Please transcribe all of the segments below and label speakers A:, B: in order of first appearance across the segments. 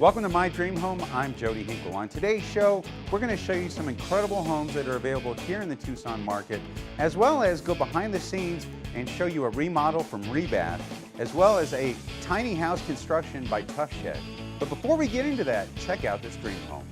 A: Welcome to My Dream Home. I'm Jody Hinkle. On today's show, we're going to show you some incredible homes that are available here in the Tucson market, as well as go behind the scenes and show you a remodel from Rebath, as well as a tiny house construction by Tuff. But before we get into that, check out this dream home.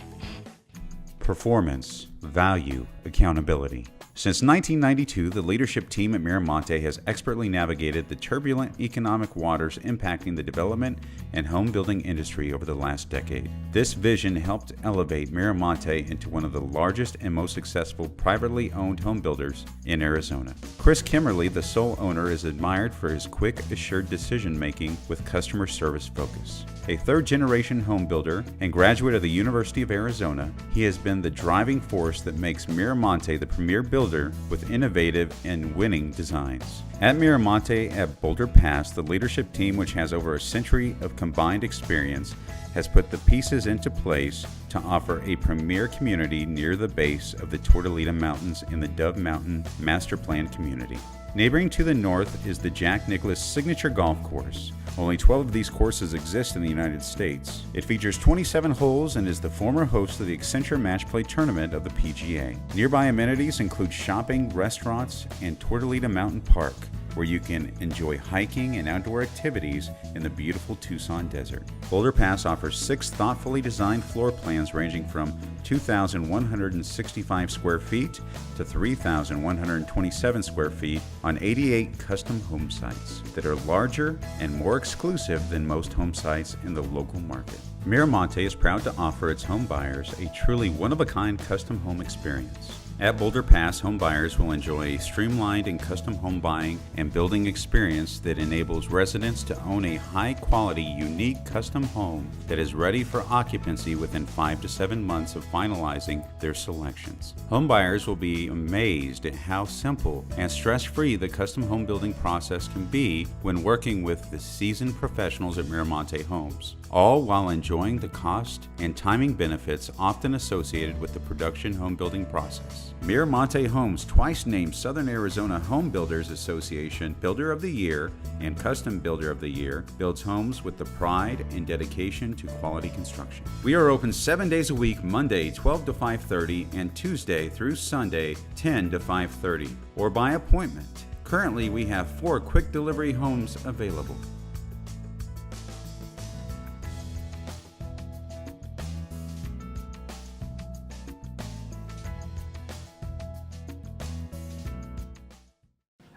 A: Performance, value, accountability. Since 1992, the leadership team at Miramonte has expertly navigated the turbulent economic waters impacting the development and home building industry over the last decade. This vision helped elevate Miramonte into one of the largest and most successful privately owned home builders in Arizona. Chris Kimmerly, the sole owner, is admired for his quick, assured decision-making with customer service focus. A third-generation home builder and graduate of the University of Arizona, he has been the driving force that makes Miramonte the premier builder with innovative and winning designs. At Miramonte at Boulder Pass, the leadership team, which has over a century of combined experience, has put the pieces into place to offer a premier community near the base of the Tortolita Mountains in the Dove Mountain Master Plan community. Neighboring to the north is the Jack Nicklaus Signature Golf Course. Only 12 of these courses exist in the United States. It features 27 holes and is the former host of the Accenture Match Play Tournament of the PGA. Nearby amenities include shopping, restaurants, and Tortolita Mountain Park, where you can enjoy hiking and outdoor activities in the beautiful Tucson desert. Boulder Pass offers 6 thoughtfully designed floor plans ranging from 2,165 square feet to 3,127 square feet on 88 custom home sites that are larger and more exclusive than most home sites in the local market. Miramonte is proud to offer its home buyers a truly one-of-a-kind custom home experience. At Boulder Pass, home buyers will enjoy a streamlined and custom home buying and building experience that enables residents to own a high-quality, unique custom home that is ready for occupancy within 5 to 7 months of finalizing their selections. Home buyers will be amazed at how simple and stress-free the custom home building process can be when working with the seasoned professionals at Miramonte Homes, all while enjoying the cost and timing benefits often associated with the production home building process. Miramonte Homes, twice named Southern Arizona Home Builders Association Builder of the Year and Custom Builder of the Year, builds homes with the pride and dedication to quality construction. We are open 7 days a week, Monday 12 to 5:30 and Tuesday through Sunday 10 to 5:30, or by appointment. Currently, we have 4 quick delivery homes available.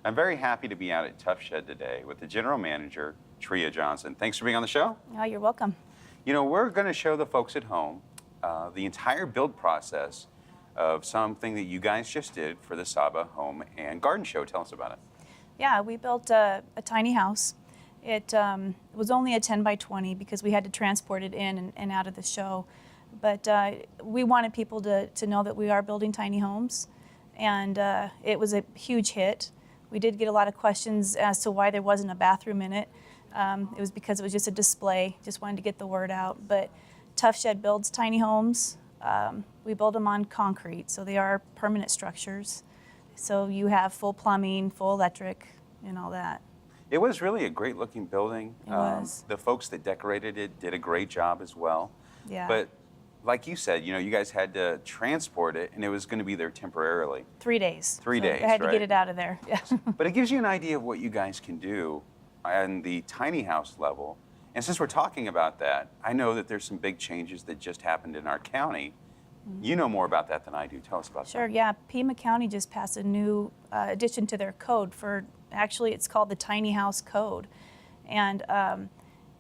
A: I'm very happy to be out at Tuff today with the general manager, Tria Johnson. Thanks for being on the show.
B: Oh, you're welcome.
A: You know, we're going to show the folks at home the entire build process of something that you guys just did for the Saba Home and Garden Show. Tell us about it.
B: Yeah, we built a tiny house. It was only a 10 by 20 because we had to transport it in and out of the show. But we wanted people to know that we are building tiny homes, and it was a huge hit. We did get a lot of questions as to why there wasn't a bathroom in it. It was because it was just a display, just wanted to get the word out. But Tuff Shed builds tiny homes. We build them on concrete, so they are permanent structures. So you have full plumbing, full electric, and all that.
A: It was really a great looking building.
B: It was.
A: The folks that decorated it did a great job as well.
B: Yeah.
A: But like you said, you know, you guys had to transport it, and it was going to be there temporarily.
B: 3 days.
A: 3 days,
B: I had to
A: right?
B: get it out of there. Yeah.
A: But it gives you an idea of what you guys can do on the tiny house level. And since we're talking about that, I know that there's some big changes that just happened in our county. Mm-hmm. You know more about that than I do. Tell us about that.
B: Sure, yeah. Pima County just passed a new addition to their code for, actually it's called the Tiny House Code. And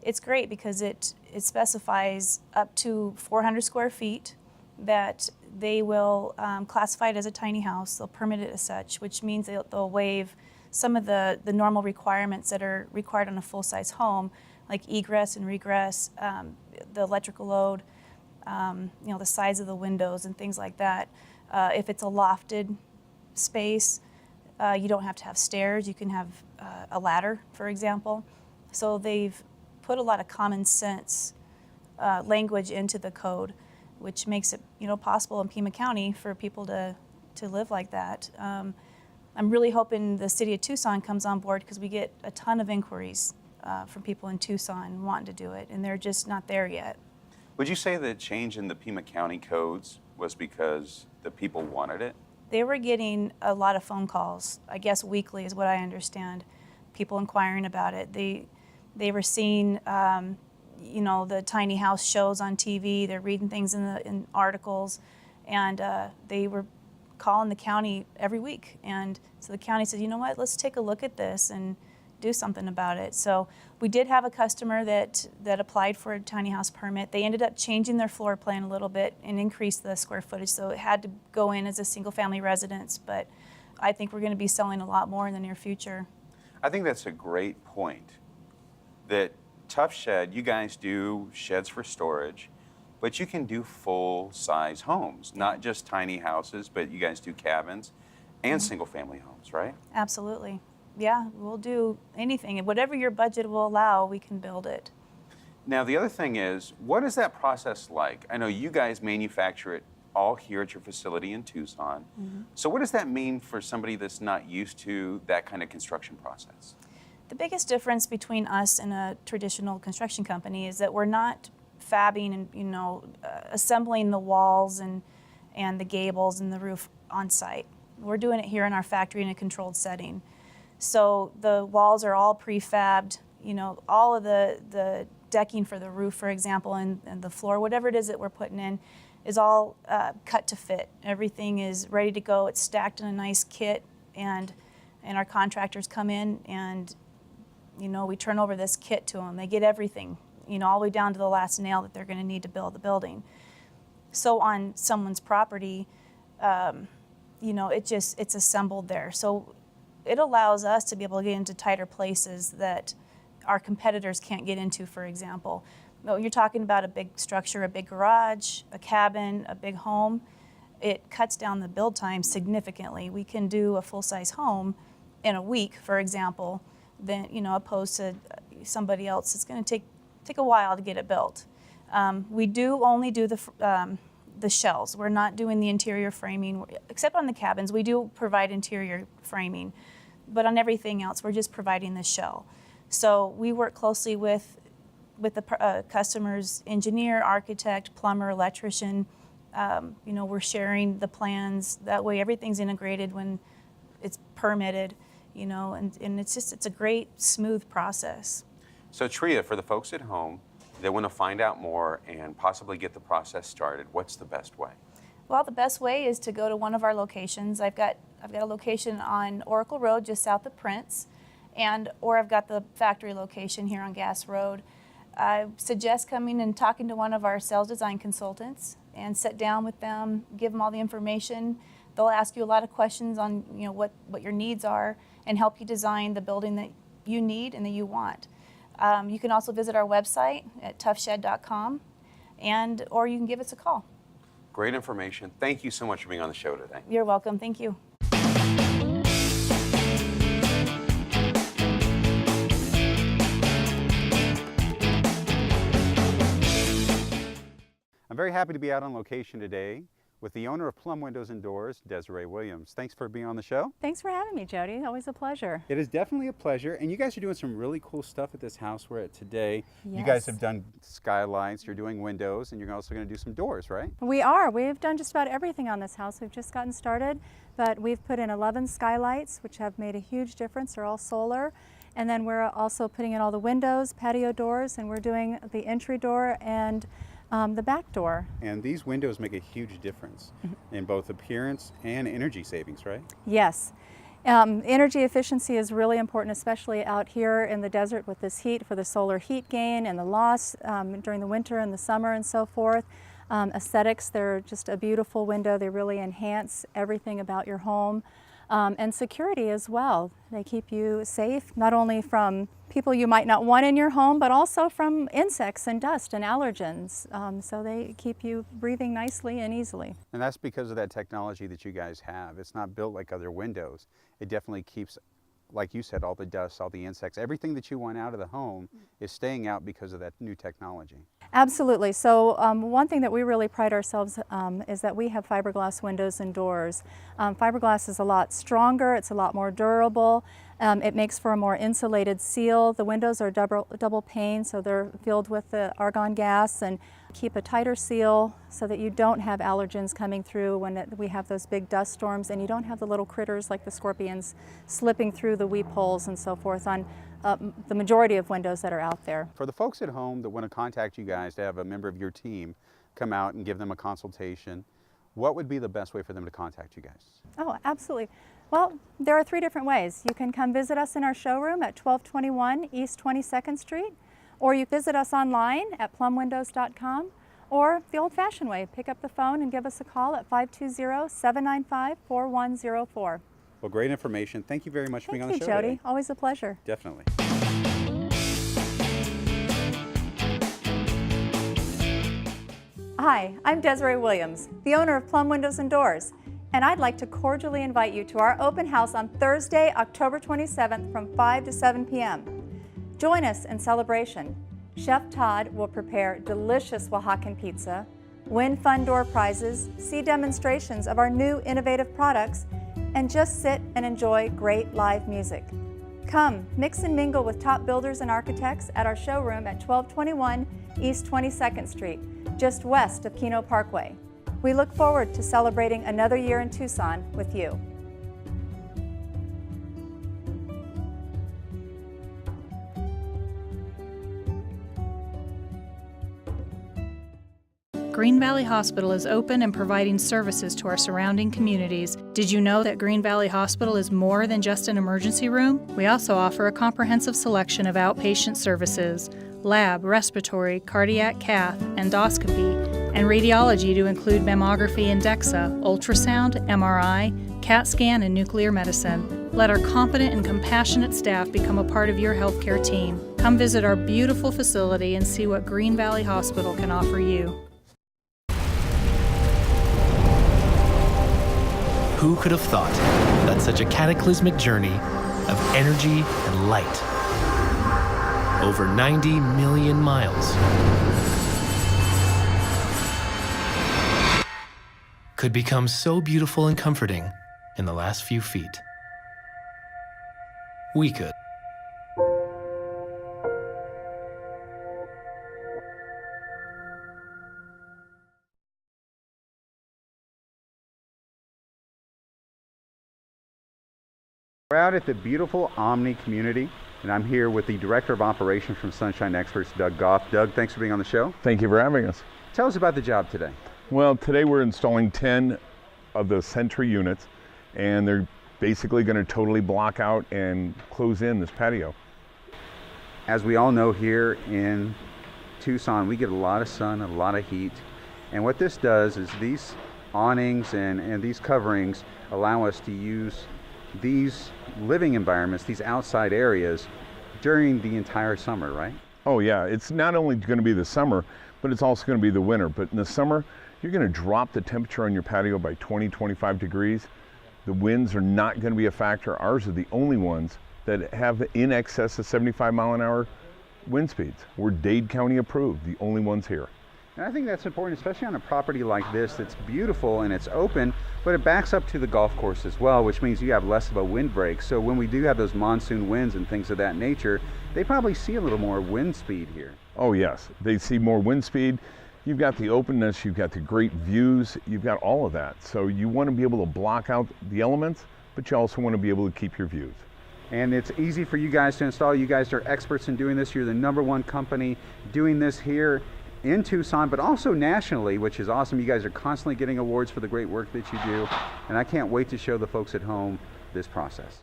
B: it's great because it specifies up to 400 square feet that they will classify it as a tiny house. They'll permit it as such, which means they'll waive some of the normal requirements that are required on a full-size home, like egress and regress, the electrical load, you know, the size of the windows and things like that. If it's a lofted space, you don't have to have stairs. You can have a ladder, for example. So they've put a lot of common sense language into the code, which makes it, you know, possible in Pima County for people to live like that. I'm really hoping the city of Tucson comes on board because we get a ton of inquiries from people in Tucson wanting to do it, and they're just not there yet.
A: Would you say the change in the Pima County codes was because the people wanted it?
B: They were getting a lot of phone calls, I guess weekly is what I understand, people inquiring about it. They were seeing, the tiny house shows on TV. They're reading things in articles, and they were calling the county every week. And so the county said, you know what, let's take a look at this and do something about it. So we did have a customer that applied for a tiny house permit. They ended up changing their floor plan a little bit and increased the square footage, so it had to go in as a single family residence. But I think we're going to be selling a lot more in the near future.
A: I think that's a great point. That Tuff Shed, you guys do sheds for storage, but you can do full-size homes, not just tiny houses, but you guys do cabins and single-family homes, right?
B: Absolutely. Yeah, we'll do anything. Whatever your budget will allow, we can build it.
A: Now, the other thing is, what is that process like? I know you guys manufacture it all here at your facility in Tucson. So what does that mean for somebody that's not used to that kind of construction process?
B: The biggest difference between us and a traditional construction company is that we're not fabbing and assembling the walls and the gables and the roof on site. We're doing it here in our factory in a controlled setting. So the walls are all prefabbed. All of the decking for the roof, for example, and the floor, whatever it is that we're putting in, is all cut to fit. Everything is ready to go. It's stacked in a nice kit, and our contractors come in and we turn over this kit to them. They get everything, all the way down to the last nail that they're going to need to build the building. So on someone's property, it's assembled there. So it allows us to be able to get into tighter places that our competitors can't get into, for example. When you're talking about a big structure, a big garage, a cabin, a big home, it cuts down the build time significantly. We can do a full-size home in a week, for example, than opposed to somebody else. It's going to take a while to get it built. We do only do the shells. We're not doing the interior framing, except on the cabins. We do provide interior framing, but on everything else, we're just providing the shell. So we work closely with the customer's engineer, architect, plumber, electrician. We're sharing the plans. That way, everything's integrated when it's permitted. And it's a great, smooth process.
A: So Tria, for the folks at home that want to find out more and possibly get the process started, what's the best way?
B: Well, the best way is to go to one of our locations. I've got a location on Oracle Road just south of Prince, or I've got the factory location here on Gas Road. I suggest coming and talking to one of our sales design consultants and sit down with them, give them all the information. They'll ask you a lot of questions on what your needs are and help you design the building that you need and that you want. You can also visit our website at tuffshed.com, or you can give us a call.
A: Great information. Thank you so much for being on the show today.
B: You're welcome. Thank you.
A: I'm very happy to be out on location today with the owner of Plum Windows and Doors, Desiree Williams. Thanks for being on the show.
C: Thanks for having me, Jody. Always a pleasure.
A: It is definitely a pleasure. And you guys are doing some really cool stuff at this house we're at today.
C: Yes.
A: You guys have done skylights, you're doing windows, and you're also going to do some doors, right?
C: We are. We've done just about everything on this house. We've just gotten started, but we've put in 11 skylights, which have made a huge difference. They're all solar. And then we're also putting in all the windows, patio doors, and we're doing the entry door and the back door.
A: And these windows make a huge difference in both appearance and energy savings, right?
C: Yes. Energy efficiency is really important, especially out here in the desert with this heat, for the solar heat gain and the loss during the winter and the summer and so forth. Aesthetics, they're just a beautiful window. They really enhance everything about your home. And security as well. They keep you safe, not only from people you might not want in your home, but also from insects and dust and allergens. So they keep you breathing nicely and easily.
A: And that's because of that technology that you guys have. It's not built like other windows. It definitely keeps, like you said, all the dust, all the insects, everything that you want out of the home is staying out because of that new technology.
C: Absolutely. So one thing that we really pride ourselves is that we have fiberglass windows and doors. Fiberglass is a lot stronger, it's a lot more durable, It makes for a more insulated seal. The windows are double pane, so they're filled with the argon gas and keep a tighter seal so that you don't have allergens coming through when we have those big dust storms, and you don't have the little critters like the scorpions slipping through the weep holes and so forth on the majority of windows that are out there.
A: For the folks at home that want to contact you guys to have a member of your team come out and give them a consultation, what would be the best way for them to contact you guys?
C: Oh, absolutely. Well, there are 3 different ways. You can come visit us in our showroom at 1221 East 22nd Street, or you visit us online at plumwindows.com, or the old-fashioned way, pick up the phone and give us a call at 520-795-4104.
A: Well, great information. Thank you very much for being on the show
C: Thank you,
A: today.
C: Jody. Always a pleasure.
A: Definitely.
C: Hi, I'm Desiree Williams, the owner of Plum Windows and Doors, and I'd like to cordially invite you to our open house on Thursday, October 27th from 5 to 7 p.m. Join us in celebration. Chef Todd will prepare delicious Oaxacan pizza, win fun door prizes, see demonstrations of our new innovative products, and just sit and enjoy great live music. Come, mix and mingle with top builders and architects at our showroom at 1221 East 22nd Street, just west of Keno Parkway. We look forward to celebrating another year in Tucson with you.
D: Green Valley Hospital is open and providing services to our surrounding communities. Did you know that Green Valley Hospital is more than just an emergency room? We also offer a comprehensive selection of outpatient services, lab, respiratory, cardiac cath, endoscopy, and radiology to include mammography and DEXA, ultrasound, MRI, CAT scan, and nuclear medicine. Let our competent and compassionate staff become a part of your healthcare team. Come visit our beautiful facility and see what Green Valley Hospital can offer you.
E: Who could have thought that such a cataclysmic journey of energy and light, over 90 million miles, could become so beautiful and comforting in the last few feet? We could.
A: We're out at the beautiful Omni community, and I'm here with the Director of Operations from Sunshine Experts, Doug Goff. Doug, thanks for being on the show.
F: Thank you for having us.
A: Tell us about the job today.
F: Well, today we're installing 10 of the Sentry units, and they're basically going to totally block out and close in this patio.
A: As we all know, here in Tucson, we get a lot of sun, a lot of heat, and what this does is these awnings and these coverings allow us to use these living environments, these outside areas, during the entire summer, right?
F: Oh yeah, it's not only going to be the summer, but it's also going to be the winter. But in the summer, you're going to drop the temperature on your patio by 20-25 degrees. The winds are not going to be a factor. Ours are the only ones that have in excess of 75-mile-an-hour wind speeds. We're Dade County approved, the only ones here.
A: And I think that's important, especially on a property like this that's beautiful and it's open, but it backs up to the golf course as well, which means you have less of a wind break. So when we do have those monsoon winds and things of that nature, they probably see a little more wind speed here.
F: Oh yes, they see more wind speed. You've got the openness, you've got the great views, you've got all of that. So you want to be able to block out the elements, but you also want to be able to keep your views.
A: And it's easy for you guys to install. You guys are experts in doing this. You're the #1 company doing this here in Tucson, but also nationally, which is awesome. You guys are constantly getting awards for the great work that you do, and I can't wait to show the folks at home this process.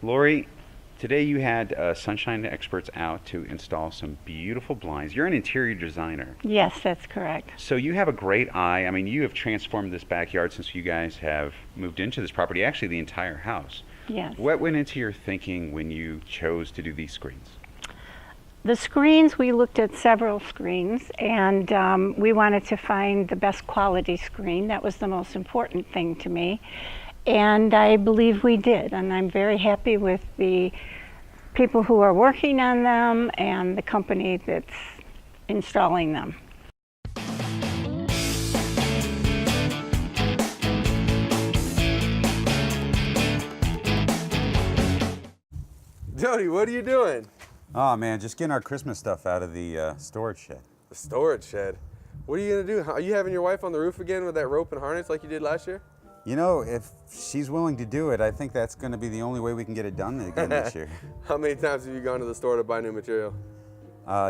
A: Lori, today you had Sunshine Experts out to install some beautiful blinds. You're an interior designer.
G: Yes, that's correct.
A: So you have a great eye. I mean, you have transformed this backyard since you guys have moved into this property, actually the entire house.
G: Yes.
A: What went into your thinking when you chose to do these screens?
G: The screens, we looked at several screens, and we wanted to find the best quality screen. That was the most important thing to me. And I believe we did, and I'm very happy with the people who are working on them and the company that's installing them.
H: Jody, what are you doing?
A: Oh man, just getting our Christmas stuff out of the storage shed.
H: The storage shed. What are you gonna do? Are you having your wife on the roof again with that rope and harness like you did last year?
A: You know, if she's willing to do it, I think that's going to be the only way we can get it done again this year.
H: How many times have you gone to the store to buy new material?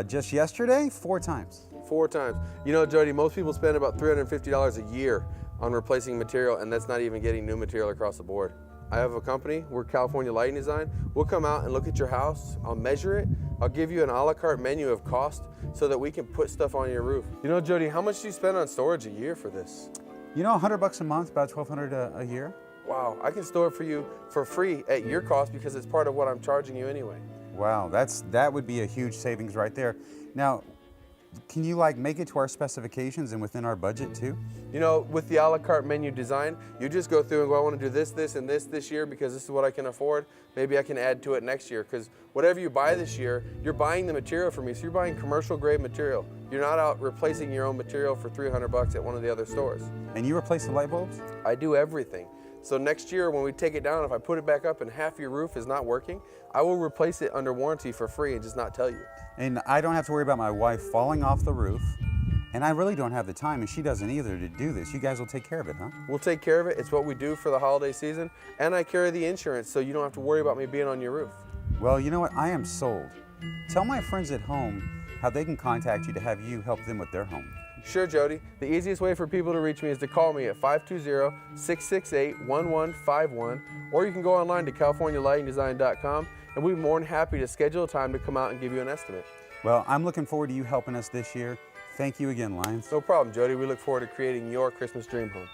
A: Just yesterday, 4 times.
H: 4 times. You know, Jody, most people spend about $350 a year on replacing material, and that's not even getting new material across the board. I have a company, we're California Lighting Design. We'll come out and look at your house, I'll measure it, I'll give you an a la carte menu of cost so that we can put stuff on your roof. You know, Jody, how much do you spend on storage a year for this?
A: You know, $100 a month, about $1,200 a year.
H: Wow, I can store it for you for free at your cost because it's part of what I'm charging you anyway.
A: Wow, that would be a huge savings right there. Now, can you like make it to our specifications and within our budget too?
H: You know, with the a la carte menu design, you just go through and go, I want to do this, this, and this year because this is what I can afford. Maybe I can add to it next year because whatever you buy this year, you're buying the material from me, so you're buying commercial grade material. You're not out replacing your own material for $300 at one of the other stores.
A: And you replace the light bulbs?
H: I do everything. So next year when we take it down, if I put it back up and half your roof is not working, I will replace it under warranty for free and just not tell you.
A: And I don't have to worry about my wife falling off the roof. And I really don't have the time, and she doesn't either, to do this. You guys will take care of it, huh?
H: We'll take care of it. It's what we do for the holiday season. And I carry the insurance, so you don't have to worry about me being on your roof.
A: Well, you know what? I am sold. Tell my friends at home how they can contact you to have you help them with their home.
H: Sure, Jody. The easiest way for people to reach me is to call me at 520-668-1151, or you can go online to californialightingdesign.com, and we'll be more than happy to schedule a time to come out and give you an estimate.
A: Well, I'm looking forward to you helping us this year. Thank you again, Lyons.
H: No problem, Jody. We look forward to creating your Christmas dream home.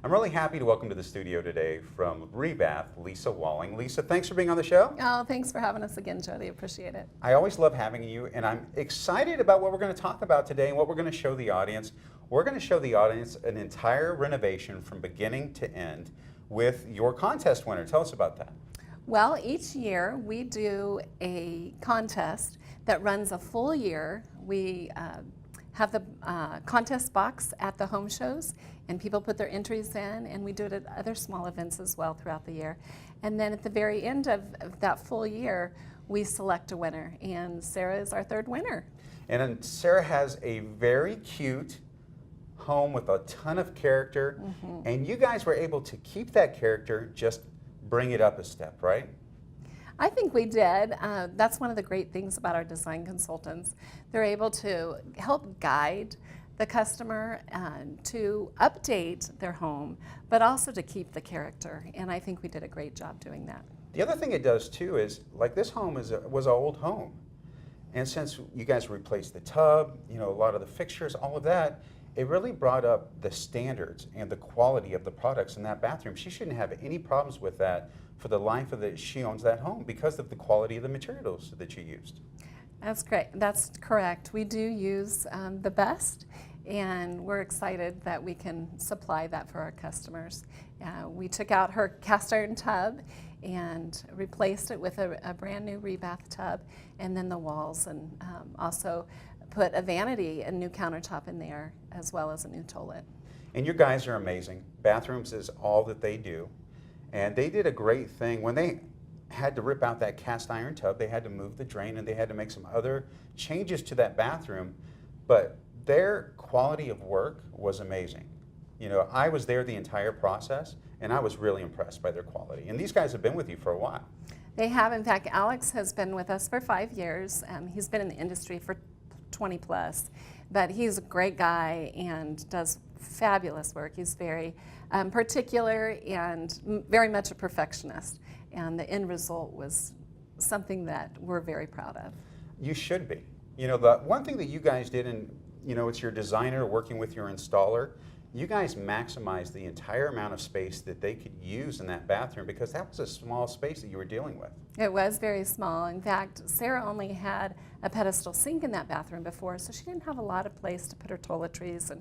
A: I'm really happy to welcome to the studio today from Rebath, Lisa Walling. Lisa, thanks for being on the show.
I: Oh, thanks for having us again, Jody. Appreciate it.
A: I always love having you, and I'm excited about what we're going to talk about today and what we're going to show the audience. We're going to show the audience an entire renovation from beginning to end with your contest winner. Tell us about that.
I: Well, each year we do a contest that runs a full year. We have the contest box at the home shows, and people put their entries in, and we do it at other small events as well throughout the year. And then at the very end of that full year, we select a winner, and Sarah is our third winner.
A: And Sarah has a very cute home with a ton of character, and you guys were able to keep that character, just bring it up a step, right?
I: I think we did. That's one of the great things about our design consultants. They're able to help guide the customer to update their home, but also to keep the character. And I think we did a great job doing that.
A: The other thing it does too is, like, this home was an old home. And since you guys replaced the tub, you know, a lot of the fixtures, all of that, it really brought up the standards and the quality of the products in that bathroom. She shouldn't have any problems with that for the life of she owns that home because of the quality of the materials that you used.
I: That's great. That's correct. We do use the best, and we're excited that we can supply that for our customers. We took out her cast iron tub and replaced it with a brand new Rebath tub, and then the walls, and also put a vanity and new countertop in there, as well as a new toilet.
A: And you guys are amazing. Bathrooms is all that they do. And they did a great thing. When they had to rip out that cast iron tub, they had to move the drain and they had to make some other changes to that bathroom. But their quality of work was amazing. You know, I was there the entire process, and I was really impressed by their quality. And these guys have been with you for a while.
I: They have. In fact, Alex has been with us for 5 years. He's been in the industry for 20 plus, but he's a great guy and does fabulous work. He's very particular and very much a perfectionist, and the end result was something that we're very proud of.
A: You should be. You know, the one thing that you guys did, and you know, it's your designer working with your installer, you guys maximized the entire amount of space that they could use in that bathroom, because that was a small space that you were dealing with.
I: It was very small. In fact, Sarah only had a pedestal sink in that bathroom before, so she didn't have a lot of place to put her toiletries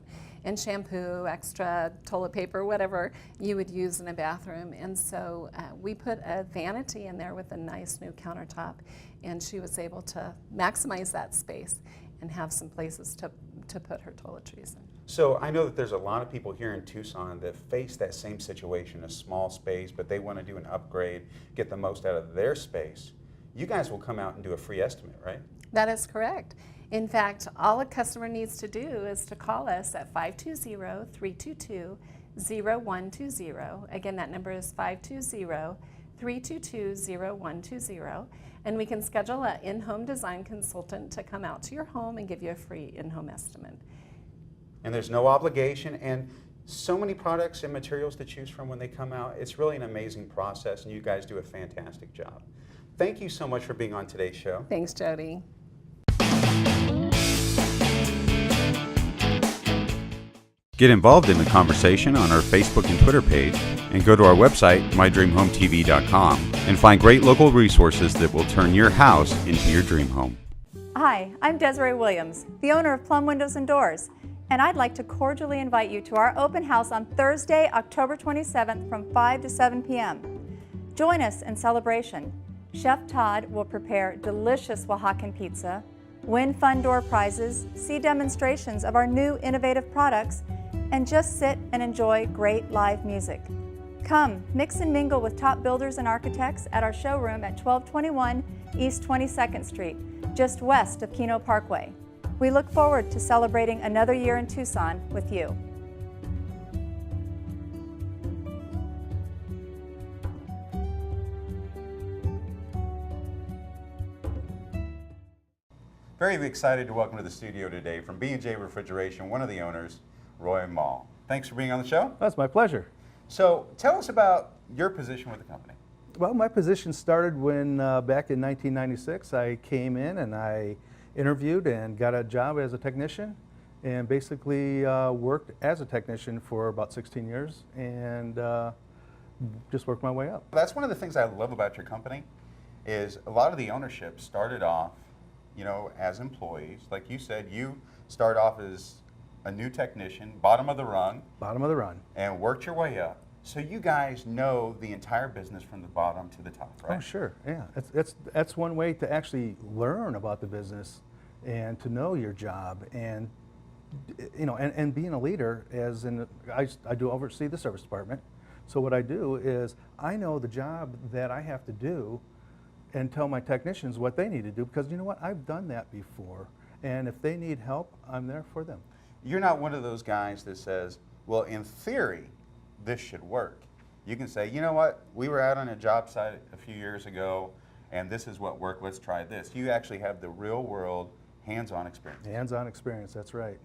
I: and shampoo, extra toilet paper, whatever you would use in a bathroom. And so we put a vanity in there with a nice new countertop, and she was able to maximize that space and have some places to put her toiletries in.
A: So I know that there's a lot of people here in Tucson that face that same situation, a small space, but they want to do an upgrade, get the most out of their space. You guys will come out and do a free estimate, right?
I: That is correct. In fact, all a customer needs to do is to call us at 520-322-0120. Again, that number is 520-322-0120. And we can schedule an in-home design consultant to come out to your home and give you a free in-home estimate.
A: And there's no obligation, and so many products and materials to choose from when they come out. It's really an amazing process, and you guys do a fantastic job. Thank you so much for being on today's show.
I: Thanks, Jody.
A: Get involved in the conversation on our Facebook and Twitter page, and go to our website, mydreamhometv.com, and find great local resources that will turn your house into your dream home.
C: Hi, I'm Desiree Williams, the owner of Plum Windows and Doors, and I'd like to cordially invite you to our open house on Thursday, October 27th from 5 to 7 p.m. Join us in celebration. Chef Todd will prepare delicious Oaxacan pizza, win fun door prizes, see demonstrations of our new innovative products, and just sit and enjoy great live music. Come, mix and mingle with top builders and architects at our showroom at 1221 East 22nd Street, just west of Keno Parkway. We look forward to celebrating another year in Tucson with you.
A: Very excited to welcome to the studio today from B&J Refrigeration, one of the owners, Roy Mall. Thanks for being on the show.
J: That's my pleasure.
A: So tell us about your position with the company.
J: Well, my position started when back in 1996 I came in and I interviewed and got a job as a technician, and basically worked as a technician for about 16 years and just worked my way up.
A: That's one of the things I love about your company is a lot of the ownership started off, you know, as employees. Like you said, you start off as a new technician, bottom of the rung.
J: Bottom of the run.
A: And worked your way up. So you guys know the entire business from the bottom to the top, right?
J: Oh, sure, yeah. That's one way to actually learn about the business and to know your job, and you know, and being a leader, as in, I do oversee the service department. So what I do is I know the job that I have to do and tell my technicians what they need to do, because you know what, I've done that before, and if they need help, I'm there for them.
A: You're not one of those guys that says, well, in theory, this should work. You can say, you know what, we were out on a job site a few years ago, and this is what worked, let's try this. You actually have the real world, hands-on experience.
J: Hands-on experience, that's right.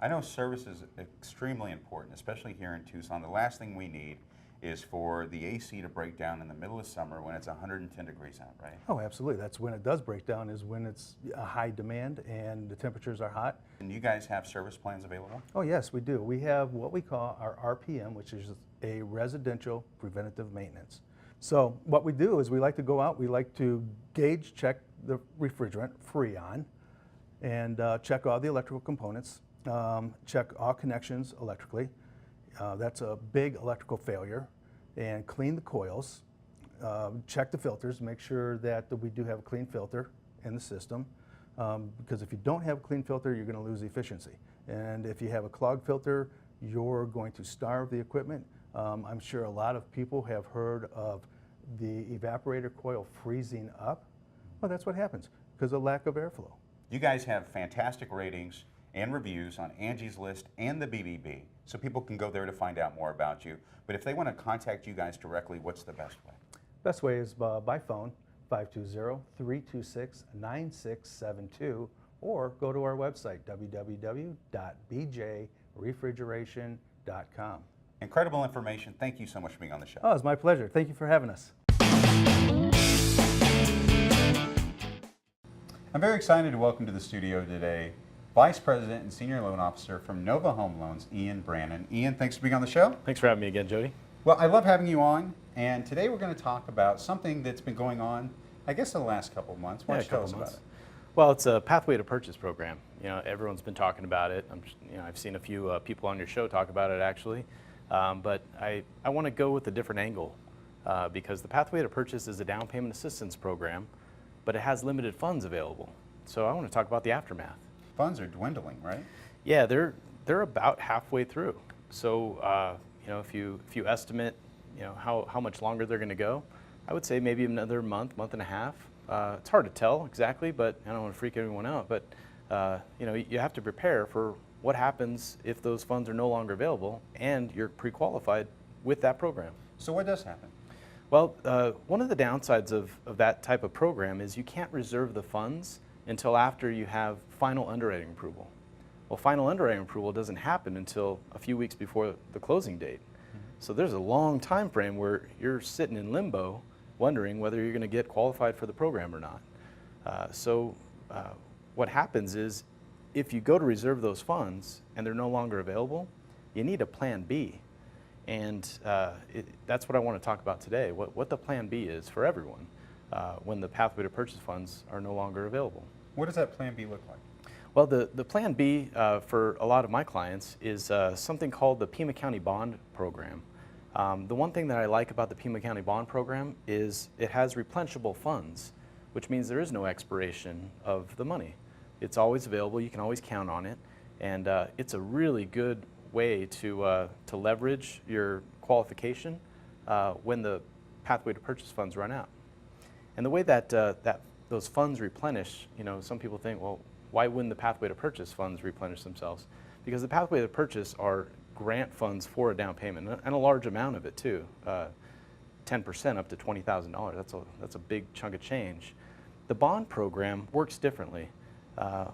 A: I know service is extremely important, especially here in Tucson. The last thing we need is for the AC to break down in the middle of summer when it's 110 degrees out, right?
J: Oh, absolutely. That's when it does break down, is when it's a high demand and the temperatures are hot.
A: And you guys have service plans available?
J: Oh, yes, we do. We have what we call our RPM, which is a residential preventative maintenance. So what we do is we like to go out, we like to gauge check the refrigerant, Freon, and check all the electrical components, check all connections electrically. That's a big electrical failure, and clean the coils, check the filters, make sure that we do have a clean filter in the system, because if you don't have a clean filter, you're going to lose efficiency. And if you have a clogged filter, you're going to starve the equipment. I'm sure a lot of people have heard of the evaporator coil freezing up. Well, that's what happens because of lack of airflow.
A: You guys have fantastic ratings and reviews on Angie's List and the BBB, so people can go there to find out more about you. But if they want to contact you guys directly, what's the best way?
J: Best way is by phone, 520-326-9672, or go to our website, www.bjrefrigeration.com.
A: Incredible information. Thank you so much for being on the show.
J: Oh, it's my pleasure. Thank you for having us.
A: I'm very excited to welcome to the studio today Vice President and Senior Loan Officer from Nova Home Loans, Ian Brannon. Ian, thanks for being on the show.
K: Thanks for having me again, Jody.
A: Well, I love having you on, and today we're going to talk about something that's been going on, I guess, in the last couple of months. Why don't you tell us about it?
K: Well, it's a Pathway to Purchase program. You know, everyone's been talking about it. I've seen a few people on your show talk about it, actually. But I want to go with a different angle because the Pathway to Purchase is a down payment assistance program, but it has limited funds available. So I want to talk about the aftermath.
A: Funds are dwindling, right?
K: Yeah, they're they're about halfway through. So you know, if you estimate, you know, how much longer they're going to go, I would say maybe another month and a half. It's hard to tell exactly, but I don't want to freak everyone out. But you know, you have to prepare for what happens if those funds are no longer available and you're pre-qualified with that program.
A: So what does happen?
K: Well, one of the downsides of that type of program is you can't reserve the funds until after you have final underwriting approval. Well, final underwriting approval doesn't happen until a few weeks before the closing date. So there's a long time frame where you're sitting in limbo wondering whether you're going to get qualified for the program or not. What happens is if you go to reserve those funds and they're no longer available, you need a plan B. And that's what I want to talk about today, what the plan B is for everyone when the pathway to purchase funds are no longer available.
A: What does that plan B look like?
K: Well, the plan B for a lot of my clients is something called the Pima County Bond Program. The one thing that I like about the Pima County Bond Program is it has replenishable funds, which means there is no expiration of the money. It's always available, you can always count on it, and it's a really good way to leverage your qualification when the pathway to purchase funds run out. And the way that those funds replenish, you know, some people think, well, why wouldn't the pathway to purchase funds replenish themselves? Because the pathway to purchase are grant funds for a down payment, and a large amount of it too, 10% up to $20,000. That's a big chunk of change. The bond program works differently,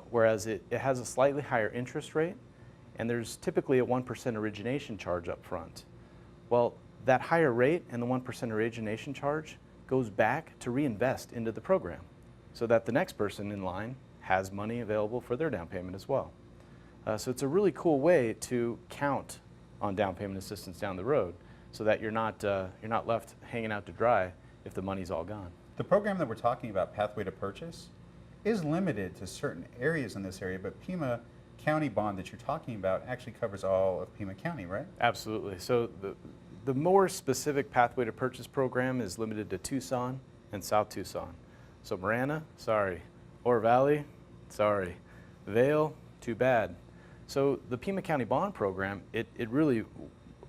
K: whereas it has a slightly higher interest rate, and there's typically a 1% origination charge up front. Well, that higher rate and the 1% origination charge goes back to reinvest into the program so that the next person in line has money available for their down payment as well. So it's a really cool way to count on down payment assistance down the road so that you're not left hanging out to dry if the money's all gone.
A: The program that we're talking about, Pathway to Purchase, is limited to certain areas in this area, but Pima County Bond that you're talking about actually covers all of Pima County, right?
K: Absolutely. So the more specific Pathway to Purchase program is limited to Tucson and South Tucson. So Marana, sorry. Oro Valley, sorry. Vail, too bad. So the Pima County Bond Program, it really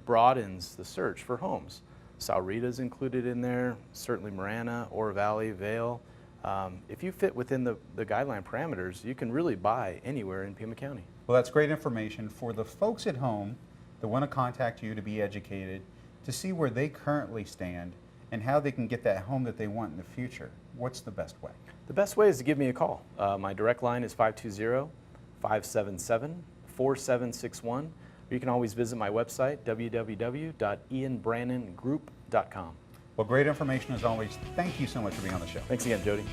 K: broadens the search for homes. Sahuarita's included in there, certainly Marana, Oro Valley, Vail. If you fit within the guideline parameters, you can really buy anywhere in Pima County.
A: Well, that's great information for the folks at home that want to contact you to be educated, to see where they currently stand and how they can get that home that they want in the future. What's the best way?
K: The best way is to give me a call. My direct line is 520-577-4761. Or you can always visit my website, www.ianbrannongroup.com.
A: Well, great information as always. Thank you so much for being on the show.
K: Thanks again, Jody.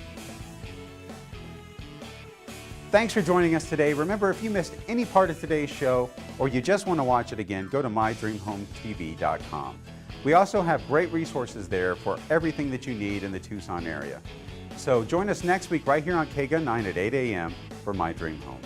A: Thanks for joining us today. Remember, if you missed any part of today's show or you just want to watch it again, go to mydreamhometv.com. We also have great resources there for everything that you need in the Tucson area. So join us next week right here on KGUN 9 at 8 a.m. for My Dream Home.